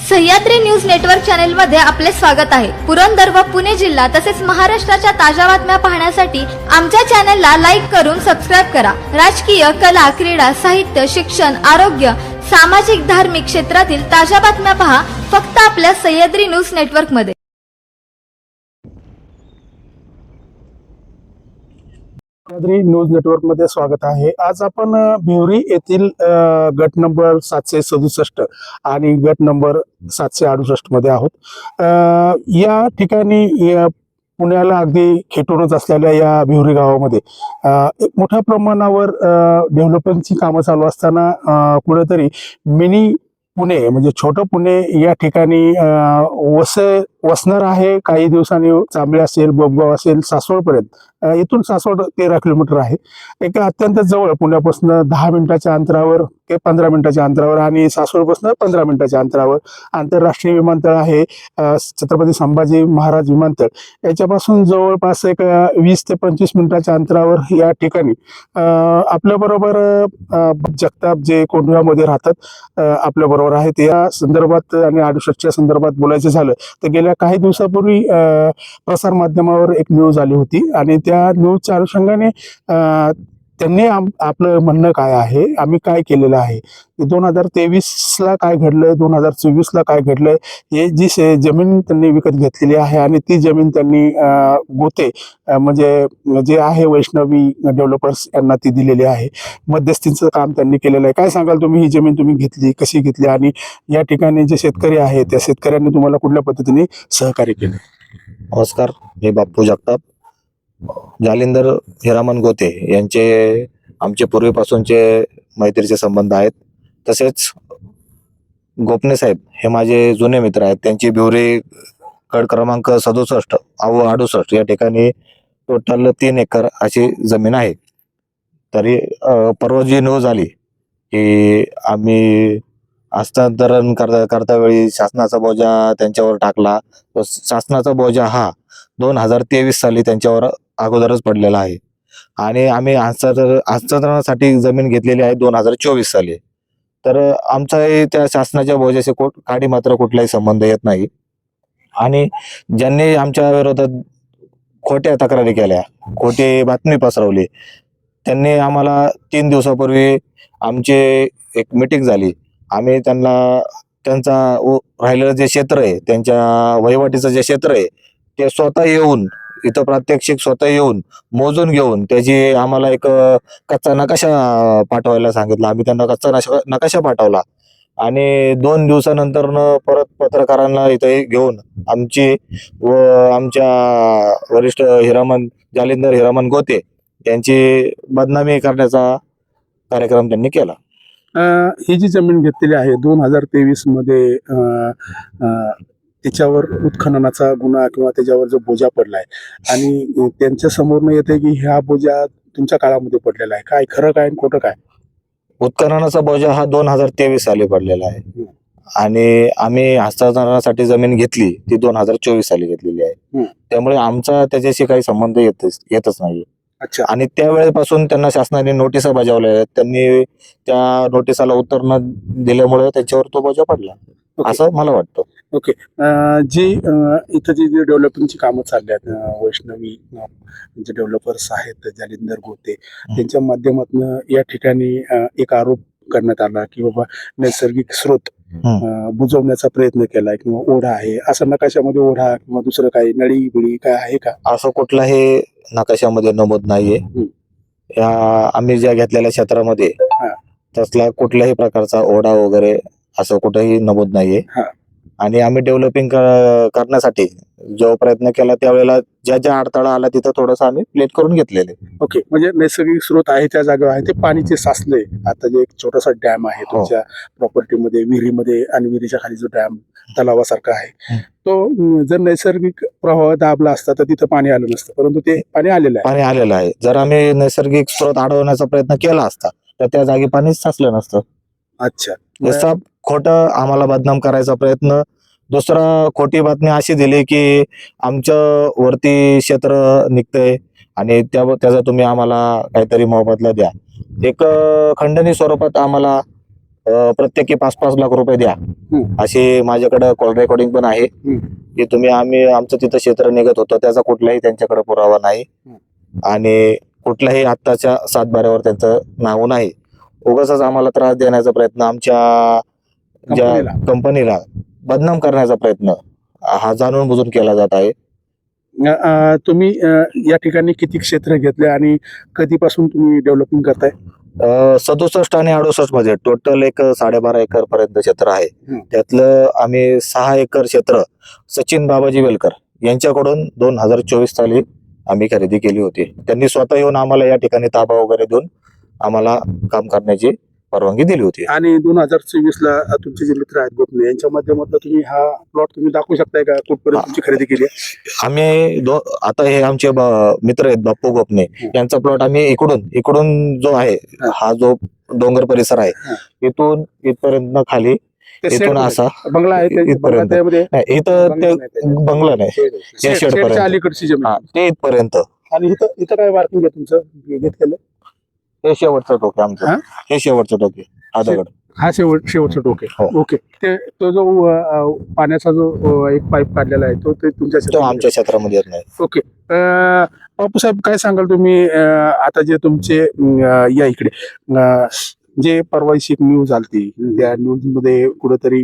Sahyadri news network channel मध्ये आपले स्वागत आहे। पुरंदर व पुणे जिल्हा तसेच महाराष्ट्राच्या ताज्या बातम्या पाहण्यासाठी आमच्या चॅनलला लाईक करून सबस्क्राइब करा। राजकीय, कला, क्रीडा, साहित्य, शिक्षण, आरोग्य, सामाजिक, धार्मिक क्षेत्रातील ताज्या बातम्या पहा फक्त आपल्या सह्याद्री न्यूज नेटवर्क मध्ये। सह्याद्री न्यूज नेटवर्क मध्ये स्वागत आहे। आज आपण भिवरी येथील गट नंबर 767 आणि गट नंबर 768 मध्ये आहोत। या ठिकाणी पुण्याला अगदी खेटूनच असलेल्या या भिवरी गावामध्ये एक मोठ्या प्रमाणावर डेव्हलपमेंटची कामं चालू असताना कुठेतरी मिनी पुणे म्हणजे छोटं पुणे या ठिकाणी वसणार आहे। काही दिवसांनी चांबळे असेल, बोबगाव असेल, सासवड पर्यंत इथून सासवड 13 किलोमीटर आहे। एक अत्यंत जवळ पुण्यापासून 10 मिनिटाच्या अंतरावर ते 15 मिनिटाच्या अंतरावर आणि सासवडपासून 15 मिनिटाच्या अंतरावर आंतरराष्ट्रीय विमानतळ आहे। छत्रपती संभाजी महाराज विमानतळ याच्यापासून जवळपास एक 20 ते 25 मिनिटाच्या अंतरावर या ठिकाणी आपल्या बरोबर जगताप जे कोंढव्यामध्ये राहतात आपल्या बरोबर आहेत। या संदर्भात आणि 68च्या संदर्भात बोलायचं झालं तर गेल्या काही दिवसापूर्वी प्रसार माध्यमावर एक न्यूज आली होती आणि त्या न्यूजच्या अनुषंगाने त्यांनी आपलं म्हणणं काय आहे, आम्ही काय केलेलं आहे, 2023ला काय घडलंय, 2024ला काय घडलंय, हे जी जमीन त्यांनी विकत घेतलेली आहे आणि ती जमीन त्यांनी गोते म्हणजे जे आहे वैष्णवी डेव्हलपर्स यांना ती दिलेली आहे। मध्यस्थीचं काम त्यांनी केलेलं आहे। काय सांगाल तुम्ही, ही जमीन तुम्ही घेतली, कशी घेतली आणि या ठिकाणी जे शेतकरी आहेत त्या शेतकऱ्यांनी तुम्हाला कुठल्या पद्धतीने सहकार्य केलं? नमस्कार, मी बाप्पू जगताप। जालिंदर हिरामन गोते यांचे आमचे पूर्वीपासूनचे मैत्रीचे संबंध आहेत। तसेच गोपने साहेब हे माझे जुने मित्र आहेत। त्यांची भिवरी गड क्रमांक 67 व 68 या ठिकाणी टोटल 3 एकर अशी जमीन आहे। तरी परवा जी न्यूज आली की आम्ही हस्तांतरण करता वेळी शासनाचा बोजा त्यांच्यावर टाकला, तो शासनाचा बोजा हा 2023 साली त्यांच्यावर अगोदरच पडलेला आहे आणि आम्ही हस्तांतरणासाठी जमीन घेतलेली आहे 2024 साली। तर आमचा त्या शासनाच्या बोजाशी काडी मात्र कुठलाही संबंध येत नाही आणि ज्यांनी आमच्या विरोधात खोट्या तक्रारी केल्या, खोटी बातमी पसरवली, त्यांनी आम्हाला 3 दिवसापूर्वी आमची एक मीटिंग झाली। आम्ही त्यांचा राहिलेलं जे क्षेत्र आहे, त्यांच्या वहिवाटीचं जे क्षेत्र आहे ते स्वतः येऊन इथं प्रात्यक्षिक स्वतः येऊन मोजून घेऊन त्याची आम्हाला एक कच्चा नकाशा पाठवायला सांगितला। आम्ही त्यांना कच्चा नकाशा पाठवला आणि 2 दिवसानंतर परत पत्रकारांना इथे घेऊन आमची व आमच्या वरिष्ठ जालिंदर हिरामन गोते यांची बदनामी करण्याचा कार्यक्रम त्यांनी केला। ही जी जमीन घेतलेली आहे 2023 मध्ये त्याच्यावर उत्खननाचा गुन्हा किंवा त्याच्यावर जो बोजा पडलाय आणि त्यांच्या समोरनं येते की ह्या बोजा तुमच्या काळामध्ये पडलेला आहे, काय खरं काय खोटं काय? उत्खननाचा बोजा हा 2023 साली पडलेला आहे आणि आम्ही हस्तांतरणासाठी जमीन घेतली ती 2024 साली घेतलेली आहे। त्यामुळे आमचा त्याच्याशी काही संबंध येतच नाही। अच्छा। आणि त्यावेळेपासून त्यांना शासनाने नोटिसा बजावल्या आहेत। त्यांनी त्या नोटिसाला उत्तर न दिल्यामुळे त्याच्यावर तो बोजा पडला असं मला वाटतं। ओके। जी इथं जी डेव्हलपमेंटची कामं चालली आहेत, वैष्णवी जे डेव्हलपर्स आहेत जालिंदर गोते त्यांच्या माध्यमातून या ठिकाणी एक आरोप करण्यात आला की बाबा नैसर्गिक स्रोत बुजवण्याचा प्रयत्न केला किंवा ओढा आहे, असं नकाशामध्ये ओढा किंवा दुसरं काही नळी बिळी काय आहे का? असं कुठलाही नकाशामध्ये नमूद नाहीये। आम्ही ज्या घेतलेल्या क्षेत्रामध्ये तसला कुठल्याही प्रकारचा ओढा वगैरे असं कुठेही नमूद नाहीये आणि आम्ही डेव्हलपिंग करण्यासाठी जो प्रयत्न केला त्यावेळेला ज्या अडथळा आला तिथं थोडंसं आम्ही प्लेट करून घेतलेले। ओके, म्हणजे नैसर्गिक स्रोत आहे त्या जागेवर आहे, ते पाणीचे साचले। आता जे एक छोटासा डॅम आहे तुमच्या प्रॉपर्टीमध्ये, विहिरीमध्ये आणि विहिरीच्या खाली जो डॅम तलावासारखा आहे, तो जर नैसर्गिक प्रवाह दाबला असता तर तिथं पाणी आलं नसतं, परंतु ते पाणी आलेलं आहे। जर आम्ही नैसर्गिक स्रोत अडवण्याचा प्रयत्न केला असता तर त्या जागी पाणीच साचलं नसतं। अच्छा। जसं खोटं आम्हाला बदनाम करायचा प्रयत्न, दुसरा खोटी बातमी अशी दिली की आमच्या वरती क्षेत्र निघतंय आणि त्याचा तुम्ही आम्हाला काहीतरी मोबदला द्या। एक खंडणी स्वरूपात आम्हाला प्रत्येकी 5-5 लाख रुपये द्या अशी माझ्याकडे कॉल रेकॉर्डिंग पण आहे की तुम्ही आमचं तिथं क्षेत्र निघत होतं त्याचा कुठलाही त्यांच्याकडे पुरावा नाही आणि कुठल्याही आत्ताच्या सातबाऱ्यावर त्यांचं नाव नाही. उगाचच आम्हाला त्रास देण्याचा प्रयत्न, आमच्या ज्या कंपनीला बदनाम करण्याचा प्रयत्न हा जाणून बुजून केला जात आहे. तुम्ही या ठिकाणी किती क्षेत्र घेतले आणि कधीपासून तुम्ही डेव्हलपिंग करताय? 67 आणि 68 मध्ये टोटल एक 12.5 एकर पर्यंत क्षेत्र आहे. त्यातलं आम्ही 6 एकर क्षेत्र सचिन बाबाजी वेलकर यांच्याकडून 2024 साली आम्ही खरेदी केली होती. त्यांनी स्वतः येऊन आम्हाला या ठिकाणी ताबा वगैरे देऊन आम्हाला काम करण्याची परवानगी दिली होती. आणि 2024 ला तुमचे जे मित्र आहेत गोपने यांच्या माध्यमातून तुम्ही हा प्लॉट तुम्ही दाखवू शकताय का कुठपर्यंत तुमची खरेदी केली आहे? आम्ही आता हे आमचे मित्र आहेत बाप्पू गोपने यांचा प्लॉट आम्ही इकडून जो आहे हा जो डोंगर परिसर आहे इथून इथपर्यंत खाली इथून असा बंगला आहे इथपर्यंत इथं ते बंगला नाही या शेड पर्यंत अलीकडची जमीन ते इथपर्यंत. आणि इथं काय मार्किंग आहे तुमचं घेतलेलं? हे शेवटचं टोके आमचं, हे शेवटचं टोके हा दगड, हा शेवटचं टोके. ओके. तो जो पाण्याचा जो एक पाईप काढलेला आहे तो तुमच्या आमच्या क्षेत्रामध्ये येत नाही. ओके. बापू साहेब काय सांगाल तुम्ही आता जे तुमचे या इकडे जे परवाची न्यूज आलती त्या न्यूज मध्ये कुठेतरी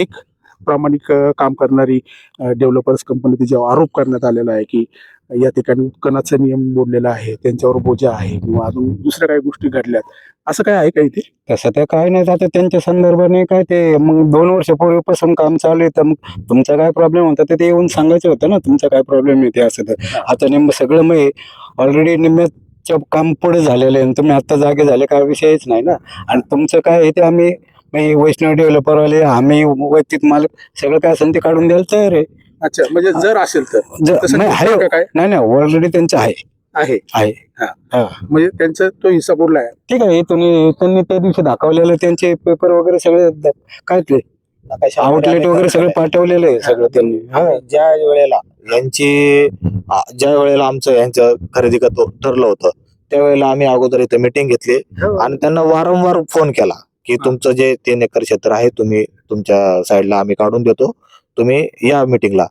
एक प्रामाणिक काम करणारी डेव्हलपर्स कंपनी जेव्हा आरोप करण्यात आलेला आहे की या ठिकाणी उत्खननाचा नियम मोडलेला आहे, त्यांच्यावर बोजा आहे किंवा अजून दुसऱ्या काही गोष्टी घडल्यात, असं काय आहे का इथे? तसं ते काय नाही. आता त्यांच्या संदर्भाने काय ते मग 2 वर्षापूर्वीपासून काम चालू आहे तर मग तुमचा काय प्रॉब्लेम होता ते येऊन सांगायचं होतं ना तुमचा काय प्रॉब्लेम येते असं. तर आता नेमकं सगळं मग ऑलरेडी निम्म्याच्या काम पुढे झालेलं आहे, तुम्ही आता जागे झाले काय विषयच नाही ना. आणि तुमचं काय आहे ते आम्ही वैष्णव डेव्हलपरवाले आम्ही वैयक्तिक मालक सगळं काय असेल ते काढून द्यायला तयार आहे. अच्छा, म्हणजे जर असेल तर तसं नाही आहे का काय? नाही ऑलरेडी त्यांचं आहे. म्हणजे त्यांचा तो हिस्सा कुठला आहे? ठीक आहे. त्यांनी त्या दिवशी दाखवलेलं त्यांचे पेपर वगैरे सगळे काय ते आउटलेट वगैरे सगळं पाठवलेलं आहे सगळं त्यांनी. ज्या वेळेला आमचं यांचं खरेदी ठरलं होतं त्यावेळेला आम्ही अगोदर इथे मीटिंग घेतली आणि त्यांना वारंवार फोन केला की तुमचं जे 3 एकर क्षेत्र आहे तुम्ही तुमच्या साईडला आम्ही काढून देतो, तुम्ही या मीटिंगला.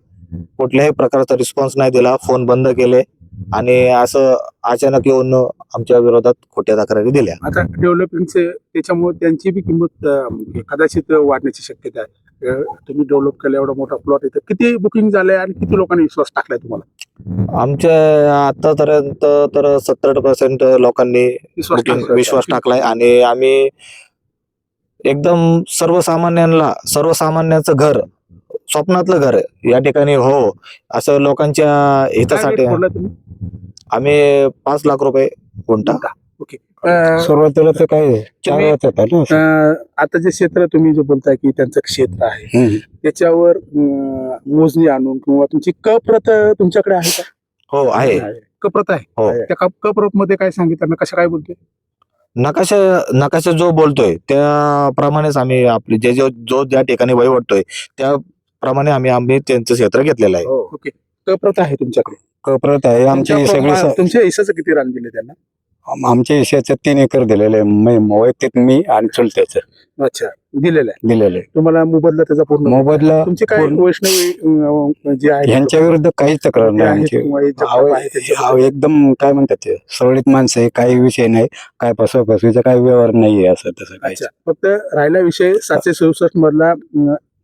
कुठल्याही प्रकारचा रिस्पॉन्स नाही दिला, फोन बंद केले आणि असं अचानक येऊन आमच्या विरोधात खोट्या तक्रारी दिल्या. आता डेव्हलपिंगचे त्याच्यामुळे त्यांची बी किंमत कदाचित वाढण्याची शक्यता आहे. तुम्ही डेव्हलप केला एवढा मोठा प्लॉट आहे, किती बुकिंग झालंय आणि किती लोकांनी विश्वास टाकलाय तुम्हाला? आमच्या आतापर्यंत तर 70% लोकांनी विश्वास टाकलाय आणि आम्ही एकदम सर्वसामान्यांचं घर, स्वप्नातलं घर या ठिकाणी हो असं लोकांच्या हितासाठी आम्ही 5 लाख रुपये गुंठा. ओके. सुरुवातीला तर काय 4 वर्ष होता ना. आता जे क्षेत्र तुम्ही जो बोलताय की त्यांचं क्षेत्र आहे त्याच्यावर मोजणी आणून किंवा तुमची कप्रत तुमच्याकडे आहे का? हो आहे, कप्रत आहे. हो. त्या कप्रत मध्ये काय सांगितलं, कशा काय बोलतोय? नकाशा जो बोलतोय त्याप्रमाणेच आम्ही आपले जो ज्या ठिकाणी वहीवटतोय त्याप्रमाणे आम्ही त्यांचं क्षेत्र घेतलेलं आहे. ओके. कप्रत आहे तुमच्याकडे? कप्रत आहे. आमची सगळी तुमच्या हिस्साचं किती रान दिले त्यांना? आमच्या हिश्श्याचं 3 एकर दिलेलं आहे वैयक्तिक मी आणि चुलत्याचं. अच्छा, दिलेलं आहे. तुम्हाला मोबदला त्याचा पूर्ण मोबदला तुमची काय वैष्णवी जे आहे यांच्या विरुद्ध काहीच तक्रार नाही आमची. एकदम काय म्हणतात ते सवळीत माणसं आहे, काही विषय नाही, काय फसवाफसवीचा काही व्यवहार नाहीये असं तसं काय. फक्त राहिला विषय 767 मधला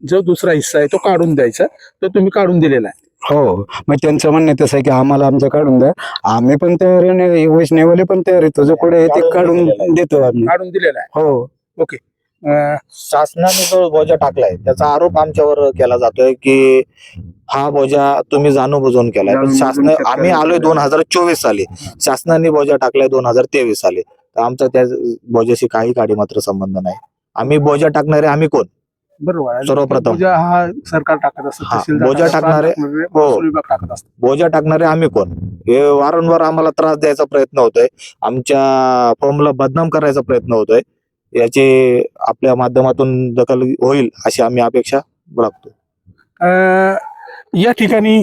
जो दुसरा हिस्सा आहे तो काढून द्यायचा, तो तुम्ही काढून दिलेला आहे. हो, मग त्यांचं म्हणणं तसं आहे की आम्हाला आमचं काढून द्या, आम्ही पण तयार आहे, वैष्णवले पण तयार आहे, तुझं कुठे आहे ते काढून देतो आम्ही. काढून दिलेला आहे. हो. ओके. शासनाने जो बोजा टाकलाय त्याचा आरोप आमच्यावर केला जातोय की हा बोजा तुम्ही जाणून केलाय. पण शासन आम्ही आलोय 2024 साली, शासनाने बोजा टाकलाय 2023 साली. तर आमचा त्या बोजाशी काही काडी मात्र संबंध नाही. आम्ही बोजा टाकणारे आम्ही कोण? बरोबर. सर्वप्रथम हा सरकार टाकत असतं, बोजा टाकणारे टाकत असतं. बोजा टाकणारे आम्ही कोण? हे वारंवार आम्हाला त्रास द्यायचा प्रयत्न होतोय, आमच्या फॉर्मला बदनाम करायचा प्रयत्न होतोय. याची आपल्या माध्यमातून दखल होईल अशी आम्ही अपेक्षा बाळगतो. या ठिकाणी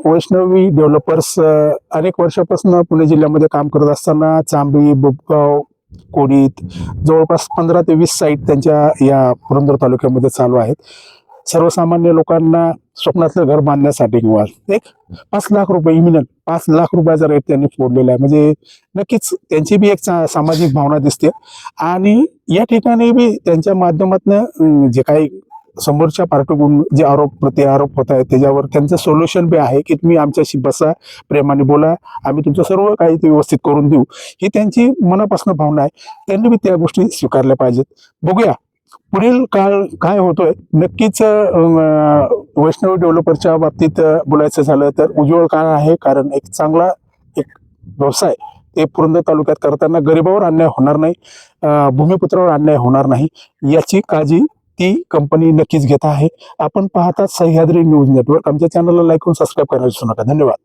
वैष्णवी डेव्हलपर्स अनेक वर्षापासून पुणे जिल्ह्यामध्ये काम करत असताना चांबी, बोपगाव, कोडीत जवळपास 15 ते 20 साईट त्यांच्या या पुरंदर तालुक्यामध्ये चालू आहेत. सर्वसामान्य लोकांना स्वप्नातलं घर बांधण्यासाठी किंवा एक 5 लाख रुपये इमिनल 5 लाख रुपयाचा रेट त्यांनी फोडलेला आहे. म्हणजे नक्कीच त्यांची बी एक सामाजिक भावना दिसते. आणि या ठिकाणी बी त्यांच्या माध्यमातून जे काही समोरच्या पार्टीकडून जे आरोप प्रति आरोप होत आहेत त्याच्यावर त्यांचं सोल्युशन बी आहे की तुम्ही आमच्याशी बसा, प्रेमाने बोला, आम्ही तुमचं सर्व काही ते व्यवस्थित करून देऊ. ही त्यांची मनापासून भावना आहे. त्यांनी बी त्या गोष्टी स्वीकारल्या पाहिजेत. बघूया पुढील काळ काय होतोय. नक्कीच वैष्णवी डेव्हलपरच्या बाबतीत बोलायचं झालं तर उज्ज्वल काळ आहे. कारण एक चांगला एक व्यवसाय ते पुरंदर तालुक्यात करताना गरिबावर अन्याय होणार नाही, भूमिपुत्रावर अन्याय होणार नाही याची काळजी ती कंपनी नक्कीच घेत आहे. आपण पाहतात सह्याद्री न्यूज नेटवर्क. आमच्या चॅनलला लाईक करून सबस्क्राईब करायला विसरू नका. धन्यवाद.